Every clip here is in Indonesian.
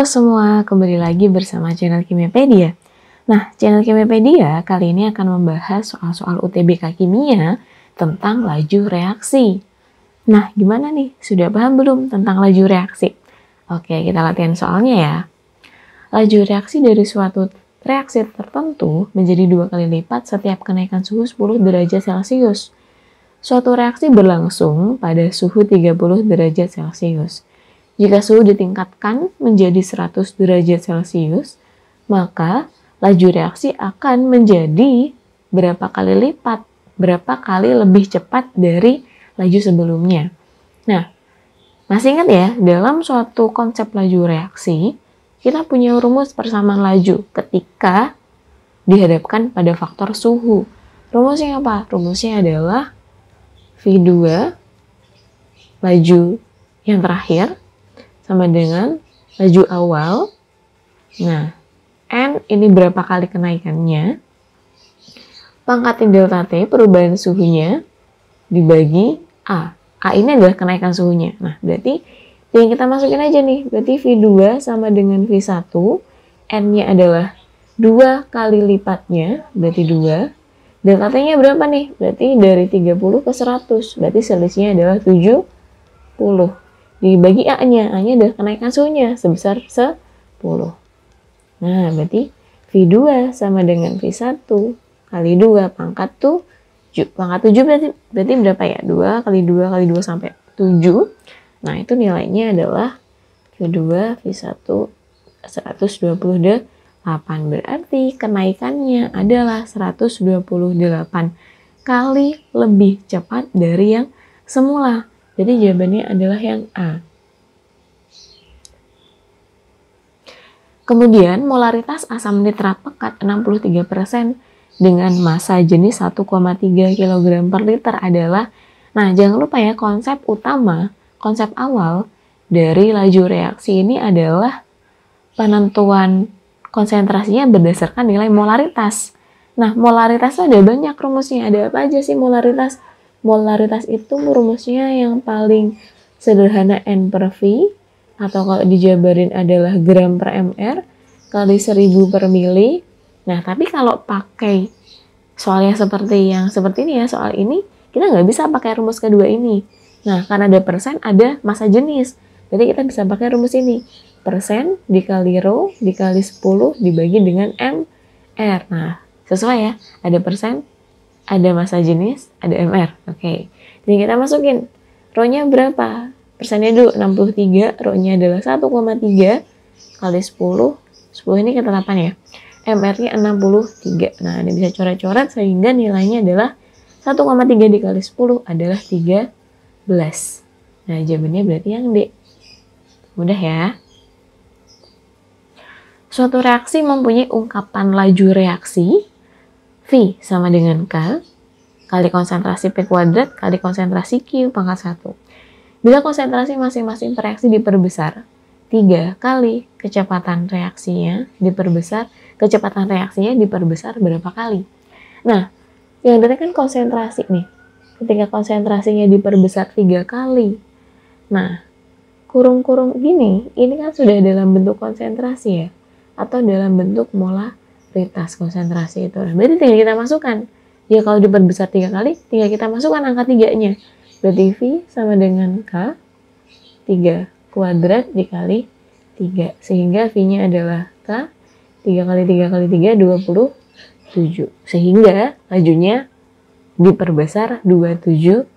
Halo semua, kembali lagi bersama channel Kimiapedia. Nah, channel Kimiapedia kali ini akan membahas soal-soal UTBK Kimia tentang laju reaksi. Nah, gimana nih? Sudah paham belum tentang laju reaksi? Oke, kita latihan soalnya ya. Laju reaksi dari suatu reaksi tertentu menjadi 2 kali lipat setiap kenaikan suhu 10 derajat Celcius. Suatu reaksi berlangsung pada suhu 30 derajat Celcius. Jika suhu ditingkatkan menjadi 100 derajat Celcius, maka laju reaksi akan menjadi berapa kali lipat, berapa kali lebih cepat dari laju sebelumnya. Nah, masih ingat ya, dalam suatu konsep laju reaksi, kita punya rumus persamaan laju ketika dihadapkan pada faktor suhu. Rumusnya apa? Rumusnya adalah V2 laju yang terakhir sama dengan laju awal. Nah, N ini berapa kali kenaikannya, pangkat delta T perubahan suhunya dibagi A. A ini adalah kenaikan suhunya. Nah, berarti yang kita masukin aja nih, berarti V2 sama dengan V1, N-nya adalah 2 kali lipatnya, berarti 2. Delta T-nya berapa nih? Berarti dari 30 ke 100, berarti selisihnya adalah 70. Dibagi A-nya, A-nya adalah kenaikan suhunya sebesar 10. Nah, berarti V2 sama dengan V1 kali 2 pangkat 7. Pangkat 7 berarti berapa ya? 2 kali 2 kali 2 sampai 7. Nah, itu nilainya adalah V2 V1 128. Berarti kenaikannya adalah 128 kali lebih cepat dari yang semula. Jadi jawabannya adalah yang A. Kemudian molaritas asam nitrat pekat 63% dengan massa jenis 1,3 kg per liter adalah, nah jangan lupa ya, konsep utama, konsep awal dari laju reaksi ini adalah penentuan konsentrasinya berdasarkan nilai molaritas. Nah, molaritas ada banyak rumusnya. Ada apa aja sih molaritas? Molaritas itu rumusnya yang paling sederhana N per V, atau kalau dijabarin adalah gram per mr kali 1000 per mili. Nah, tapi kalau pakai soal yang seperti ini ya, soal ini kita nggak bisa pakai rumus kedua ini. Nah, karena ada persen, ada massa jenis. Jadi kita bisa pakai rumus ini. Persen dikali rho dikali 10 dibagi dengan mr. Nah, sesuai ya. Ada persen, ada massa jenis, ada mr. Oke. Jadi kita masukin. Rho-nya berapa? Persennya dulu 63, rho-nya adalah 1,3 kali 10. 10 ini ketetapan ya. MR-nya 63. Nah, ini bisa coret-coret sehingga nilainya adalah 1,3 dikali 10 adalah 13. Nah, jawabannya berarti yang D. Mudah ya. Suatu reaksi mempunyai ungkapan laju reaksi V sama dengan K kali konsentrasi P kuadrat kali konsentrasi Q pangkat 1. Bila konsentrasi masing-masing reaksi diperbesar, 3 kali kecepatan reaksinya diperbesar, kecepatan reaksinya diperbesar berapa kali? Nah, yang dari kan konsentrasi nih. Ketika konsentrasinya diperbesar 3 kali. Nah, kurung-kurung gini, ini kan sudah dalam bentuk konsentrasi ya, atau dalam bentuk molaritas konsentrasi itu. Berarti tinggal kita masukkan. Ya kalau diperbesar 3 kali, tinggal kita masukkan angka 3-nya. Berarti V sama dengan K, 3 kuadrat dikali 3. Sehingga V-nya adalah K, 3 kali 3 kali 3, 27. Sehingga lajunya diperbesar 27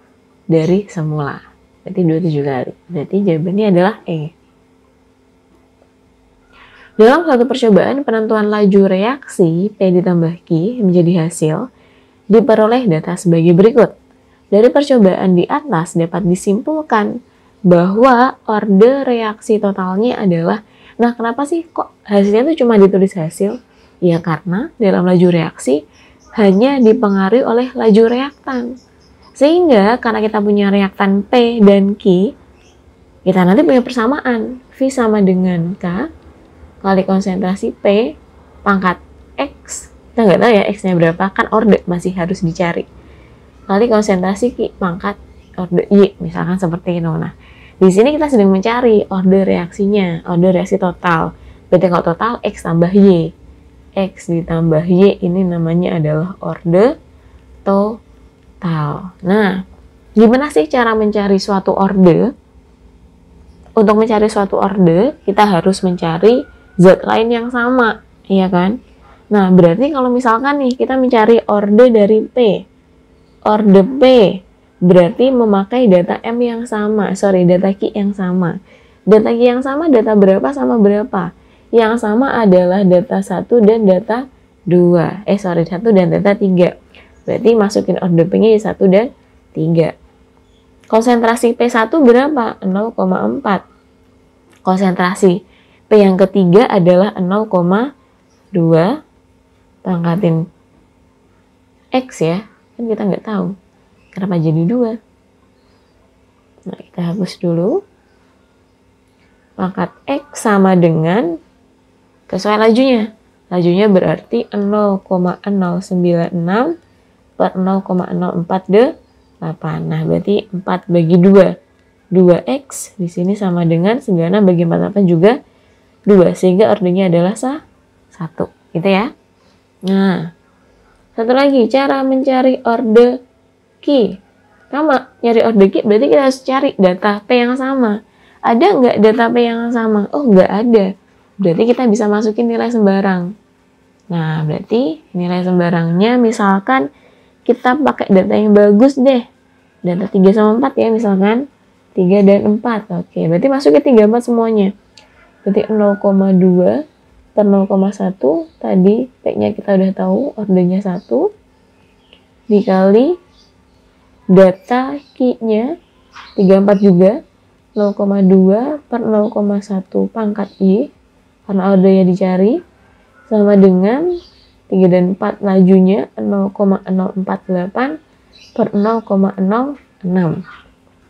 dari semula. Berarti 27 kali. Berarti jawabannya adalah E. Dalam suatu percobaan, penentuan laju reaksi P ditambah Q menjadi hasil diperoleh data sebagai berikut. Dari percobaan di atas dapat disimpulkan bahwa orde reaksi totalnya adalah, nah kenapa sih kok hasilnya itu cuma ditulis hasil? Ya karena dalam laju reaksi hanya dipengaruhi oleh laju reaktan. Sehingga karena kita punya reaktan P dan Q, kita nanti punya persamaan V sama dengan K kali konsentrasi P pangkat X, kita nggak tahu ya X-nya berapa, kan orde masih harus dicari, kali konsentrasi Q pangkat orde Y, misalkan seperti itu. Nah, Di sini kita sedang mencari order reaksinya, order reaksi total. Berarti kalau total X tambah Y. X ditambah Y ini namanya adalah order total. Nah, gimana sih cara mencari suatu order? Untuk mencari suatu order, kita harus mencari zat lain yang sama, iya kan? Nah, berarti kalau misalkan nih kita mencari order dari P. Order P berarti memakai data M yang sama, data Q yang sama. Data Q yang sama, data berapa sama berapa? Yang sama adalah data 1 dan data 2. 1 dan data 3. Berarti masukin order P-nya di 1 dan 3. Konsentrasi P1 berapa? 0,4. Konsentrasi P yang ketiga adalah 0,2. Pangkatin X ya. Kan kita nggak tahu. Kenapa jadi 2? Nah, kita hapus dulu. Pangkat X sama dengan sesuai lajunya. Lajunya berarti 0,096 per 0,0428. Nah, berarti 4 bagi 2. 2X di sini sama dengan 96 bagi 48 juga 2. Sehingga ordernya adalah 1. Gitu ya. Nah, satu lagi cara mencari order Q. Sama, nyari order Q berarti kita harus cari data P yang sama. Ada nggak data P yang sama? Oh, nggak ada. Berarti kita bisa masukin nilai sembarang. Nah, berarti nilai sembarangnya misalkan kita pakai data yang bagus deh. Data 3 sama 4 ya misalkan. 3 dan 4. Oke, berarti masukin 3, 4 semuanya. Berarti 0,2 per 0,1. Tadi P-nya kita udah tahu, ordernya 1. Dikali data Q-nya 34 juga. 0,2 per 0,1 pangkat Y. Karena ordernya dicari. Sama dengan 3 dan 4 lajunya 0,048 per 0,06.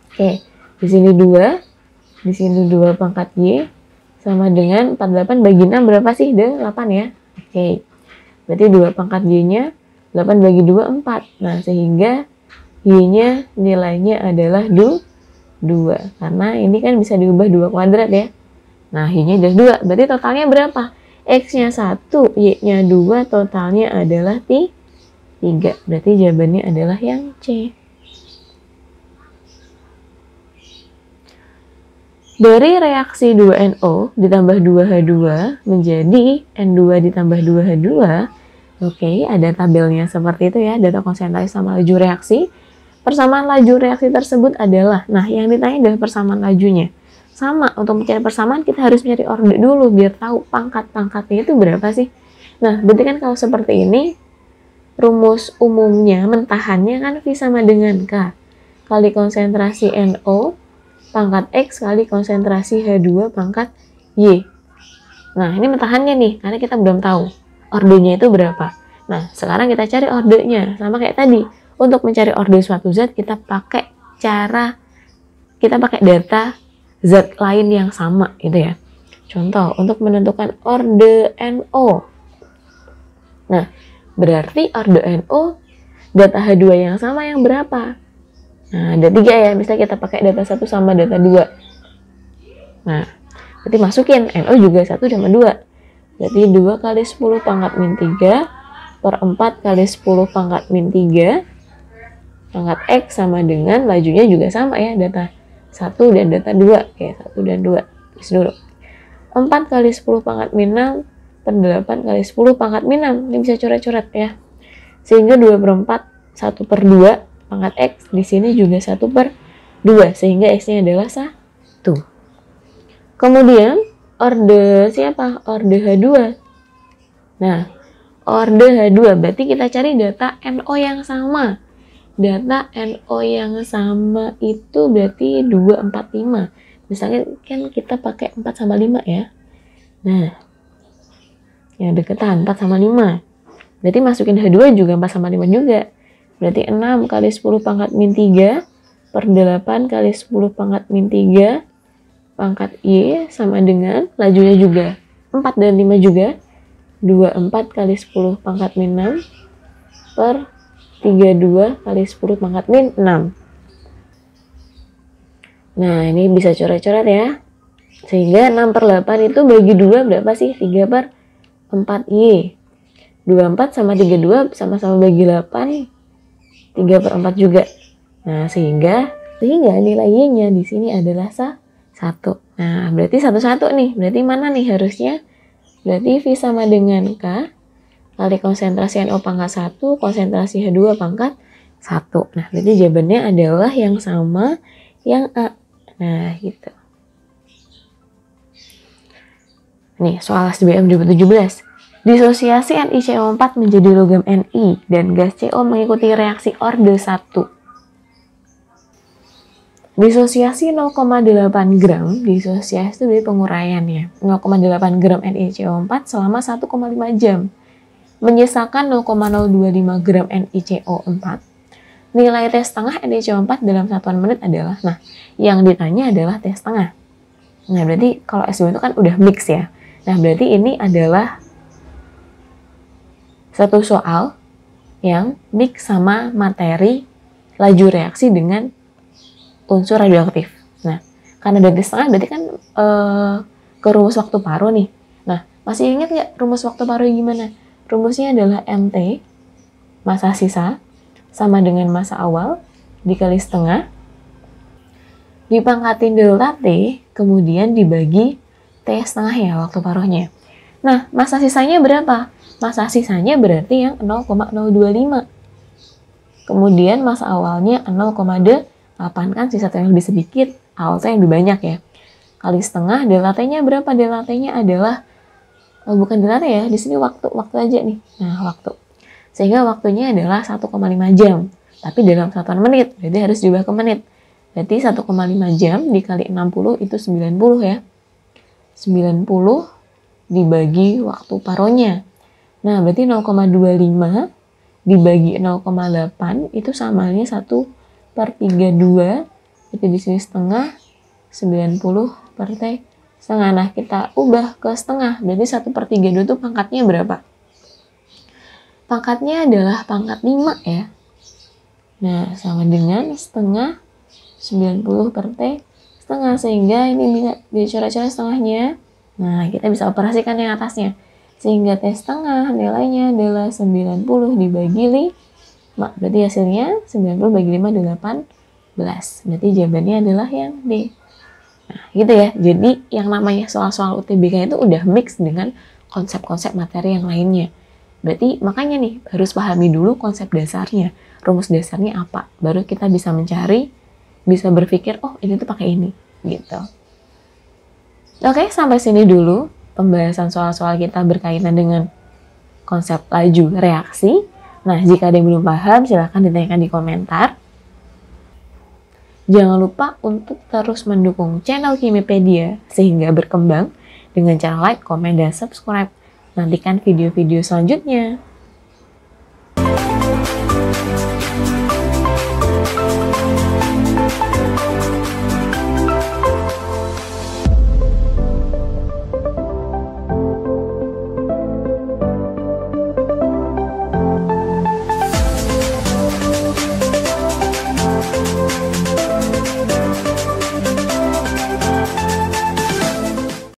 Oke. Di sini 2, di sini 2 pangkat Y, sama dengan 48 bagi 6 berapa sih? 8 ya? Oke, berarti 2 pangkat Y-nya, 8 bagi 2, 4. Nah, sehingga Y-nya nilainya adalah 2. Karena ini kan bisa diubah 2 kuadrat ya. Nah, Y-nya adalah 2. Berarti totalnya berapa? X-nya 1, Y-nya 2, totalnya adalah 3. Berarti jawabannya adalah yang C. Dari reaksi 2NO ditambah 2H2 menjadi N2 ditambah 2H2. Oke, ada tabelnya seperti itu ya, data konsentrasi sama laju reaksi. Persamaan laju reaksi tersebut adalah, nah yang ditanya adalah persamaan lajunya. Sama, untuk mencari persamaan kita harus mencari order dulu biar tahu pangkat-pangkatnya itu berapa sih. Nah, berarti kan kalau seperti ini, rumus umumnya mentahannya kan V sama dengan K kali konsentrasi NO pangkat X kali konsentrasi H2 pangkat Y. Nah, ini mentahannya nih, karena kita belum tahu ordernya itu berapa. Nah, sekarang kita cari ordernya. Sama kayak tadi, untuk mencari order suatu zat, kita pakai data zat lain yang sama, gitu ya. Contoh, untuk menentukan order NO. Nah, berarti order NO, data H2 yang sama yang berapa? Nah, ada 3 ya, misalnya kita pakai data 1 sama data 2. Nah, berarti masukin NO juga 1 sama 2. Berarti 2 kali 10 pangkat min 3 per 4 kali 10 pangkat min 3 pangkat X sama dengan lajunya juga sama ya, data 1 dan data 2. Oke, 1 dan 2. Tulis dulu. 4 kali 10 pangkat min 6 per 8 kali 10 pangkat min 6. Ini bisa coret-coret ya. Sehingga 2 per 4, 1 per 2 pangkat X, di sini juga 1 per 2, sehingga X-nya adalah 1. Kemudian, order siapa? Order H2. Nah, order H2, berarti kita cari data NO yang sama. Data NO yang sama itu berarti 2, 4, 5. Misalnya kan kita pakai 4 sama 5 ya. Nah, yang deketan 4 sama 5. Berarti masukin H2 juga 4 sama 5 juga. Berarti 6 kali 10 pangkat min 3 per 8 kali 10 pangkat min 3 pangkat Y sama dengan lajunya juga 4 dan 5 juga. 24 kali 10 pangkat min 6 per 32 kali 10 pangkat min 6. Nah, ini bisa coret-coret ya. Sehingga 6/8 itu bagi 2 berapa sih? 3/4Y. 24 sama 32 sama-sama bagi 8, 3/4 juga. Nah, sehingga nilai Y-nya di sini adalah 1. Nah, berarti 1 nih. Berarti mana nih harusnya? Berarti V sama dengan K kali konsentrasi NO pangkat 1, konsentrasi H2 pangkat 1. Nah, berarti jawabannya adalah yang sama, yang A. Nah, gitu. Nih, soal SBM 2017. Disosiasi NiCO4 menjadi logam Ni dan gas CO mengikuti reaksi orde 1. Disosiasi 0,8 gram, disosiasi itu dari penguraian ya, 0,8 gram NiCO4 selama 1,5 jam. Menyisakan 0,025 gram NiCO4. Nilai T setengah NiCO4 dalam satuan menit adalah, nah yang ditanya adalah T setengah. Nah berarti kalau SBM itu kan udah mix ya. Nah berarti ini adalah satu soal yang mix sama materi laju reaksi dengan unsur radioaktif. Nah karena dari setengah berarti kan ke rumus waktu paruh nih. Nah masih ingat nggak rumus waktu paruh gimana? Rumusnya adalah MT, massa sisa, sama dengan massa awal, dikali setengah, dipangkatin delta T, kemudian dibagi T setengah ya, waktu paruhnya. Nah, massa sisanya berapa? Massa sisanya berarti yang 0,025. Kemudian massa awalnya 0,8, kan sisa T yang lebih sedikit, awal T yang lebih banyak ya. Kali setengah, delta T-nya berapa? Delta T-nya adalah bukan delta ya, di sini waktu aja nih. Nah, waktu. Sehingga waktunya adalah 1,5 jam. Tapi dalam satuan menit, jadi harus diubah ke menit. Berarti 1,5 jam dikali 60 itu 90 ya. 90 dibagi waktu paruhnya. Nah, berarti 0,25 dibagi 0,8 itu samanya 1/32. Itu di sini setengah, 90 per T setengah. Nah, kita ubah ke setengah. Berarti 1/32 itu pangkatnya berapa? Pangkatnya adalah pangkat 5 ya. Nah, sama dengan setengah 90 per T setengah. Sehingga ini bisa dicoret-coret setengahnya. Nah, kita bisa operasikan yang atasnya. Sehingga T setengah nilainya adalah 90 dibagi 5. Berarti hasilnya 90 bagi 5 18. Berarti jawabannya adalah yang D. Nah, gitu ya. Jadi yang namanya soal-soal UTBK itu udah mix dengan konsep-konsep materi yang lainnya. Berarti makanya nih harus pahami dulu konsep dasarnya, rumus dasarnya apa. Baru kita bisa mencari, bisa berpikir, oh ini tuh pakai ini, gitu. Oke, sampai sini dulu pembahasan soal-soal kita berkaitan dengan konsep laju reaksi. Nah, jika ada yang belum paham, silahkan ditanyakan di komentar. Jangan lupa untuk terus mendukung channel Kimyapedia sehingga berkembang dengan cara like, komen, dan subscribe. Nantikan video-video selanjutnya.